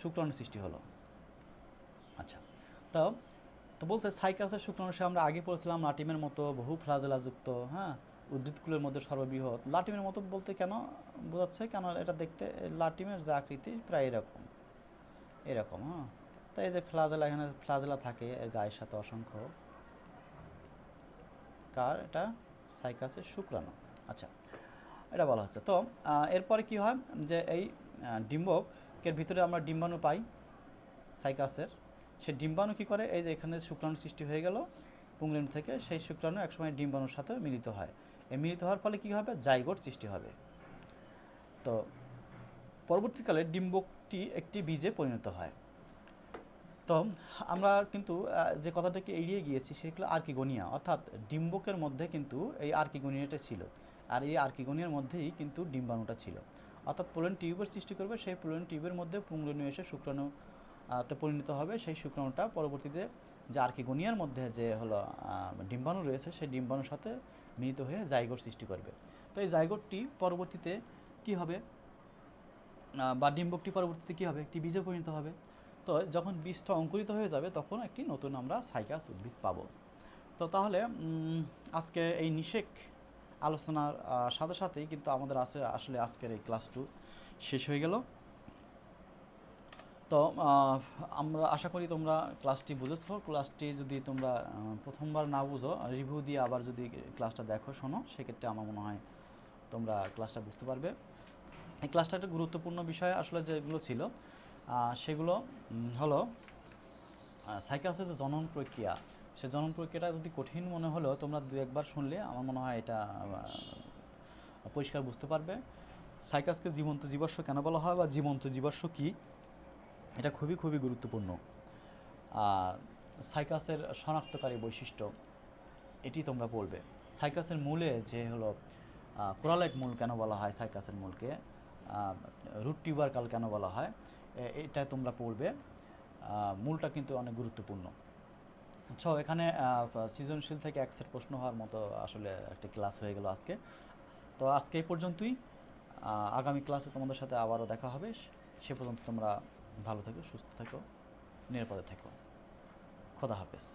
শুক্রাণু সৃষ্টি হলো। আচ্ছা, তো তো বলছে সাইকাসের শুক্রাণু সে আমরা আগে পড়েছিলাম লাটিমের মতো বহু ফ্লাজেলাযুক্ত, হ্যাঁ, উদ্ভিদকুলের মধ্যে সর্ববৃহৎ। লাটিমের মতো বলতে কেন বোঝাচ্ছে, কেন এটা দেখতে লাটিমের যে আকৃতি প্রায় এরকম এরকম, হ্যাঁ। তো এই যে ফ্লাজেলা, এখানে ফ্লাজেলা থাকে এর গায়ের সাথে অসংখ্য, কার এটা, সাইকাসের শুক্রাণু। আচ্ছা, এটা বলা হচ্ছে। তো এরপরে কি হয়, যে এই ডিম্বকের ভিতরে আমরা ডিম্বাণু পাই সাইকাসের। সেই ডিম্বাণু কী করে, এই যে এখানে শুক্রাণু সৃষ্টি হয়ে গেল পুংরেণু থেকে, সেই শুক্রাণু একসময় ডিম্বাণুর সাথে মিলিত হয়। এই মিলিত হওয়ার ফলে কী হবে, জাইগোট সৃষ্টি হবে। তো পরবর্তীকালে ডিম্বকটি একটি বীজে পরিণত হয়। তো আমরা কিন্তু যে কথাটাকে এড়িয়ে গিয়েছি সেগুলো আর্কিগোনিয়া, অর্থাৎ ডিম্বকের মধ্যে কিন্তু এই আর্কিগোনিয়াটা ছিল, আর এই আর্কিগোনিয়ার মধ্যেই কিন্তু ডিম্বাণুটা ছিল। অর্থাৎ পোলেন টিউবের সৃষ্টি করবে, সেই পোলেন টিউবের মধ্যে পুংরেণু এসে শুক্রাণু তে পরিণত হবে। সেই শুক্রাণুটা পরবর্তীতে যে আর্কিগোনিয়ার মধ্যে যে হলো ডিম্বাণু রয়েছে, সেই ডিম্বাণুর সাথে মিলিত হয়ে জাইগোট সৃষ্টি করবে। তো এই জাইগোটটি পরবর্তীতে কি হবে, বা ডিম্বকটি পরবর্তীতে কী হবে, একটি বীজে পরিণত হবে। তো যখন বীজটা অঙ্কুরিত হয়ে যাবে, তখন একটি নতুন আমরা সাইকাস উদ্ভিদ পাব। তো তাহলে আজকে এই নিষেক আলোচনার সাথে সাথেই কিন্তু আমাদের আসলে আজকের এই ক্লাস 2 শেষ হয়ে গেল। তো আমরা আশা করি তোমরা ক্লাসটি বুঝেছো। ক্লাসটি যদি তোমরা প্রথমবার না বুঝো, রিভিউ দিয়ে আবার যদি ক্লাসটা দেখো, শোনো, সেক্ষেত্রে আমার মনে হয় তোমরা ক্লাসটা বুঝতে পারবে। এই ক্লাসটা একটা গুরুত্বপূর্ণ বিষয় আসলে যেগুলো ছিল, সেগুলো হলো সাইকাসের যে জনন প্রক্রিয়া, সে জনন প্রক্রিয়াটা যদি কঠিন মনে হলেও তোমরা দু একবার শুনলে আমার মনে হয় এটা পরিষ্কার বুঝতে পারবে। সাইকাসকে জীবন্ত জীবাশ্ম কেন বলা হয়, বা জীবন্ত জীবাশ্ম কী, এটা খুবই খুবই গুরুত্বপূর্ণ। আর সাইকাসের শনাক্তকারী বৈশিষ্ট্য এটি তোমরা পড়বে। সাইকাসের মূলে যে হলো কোরালাইট মূল কেন বলা হয় সাইকাসের মূলকে, রুট টিউবারকাল কেন বলা হয়, এটা তোমরা পড়বে। মূলটা কিন্তু অনেক গুরুত্বপূর্ণ। আচ্ছা, এখানে সৃজনশীল থেকে এক সেট প্রশ্ন হওয়ার মতো আসলে একটা ক্লাস হয়ে গেল আজকে। তো আজকে এই পর্যন্তই। আগামী ক্লাসে তোমাদের সাথে আবারও দেখা হবে। সে পর্যন্ত তোমরা ভালো থেকো, সুস্থ থেকো, নিরাপদে থেকো। খোদা হাফেজ।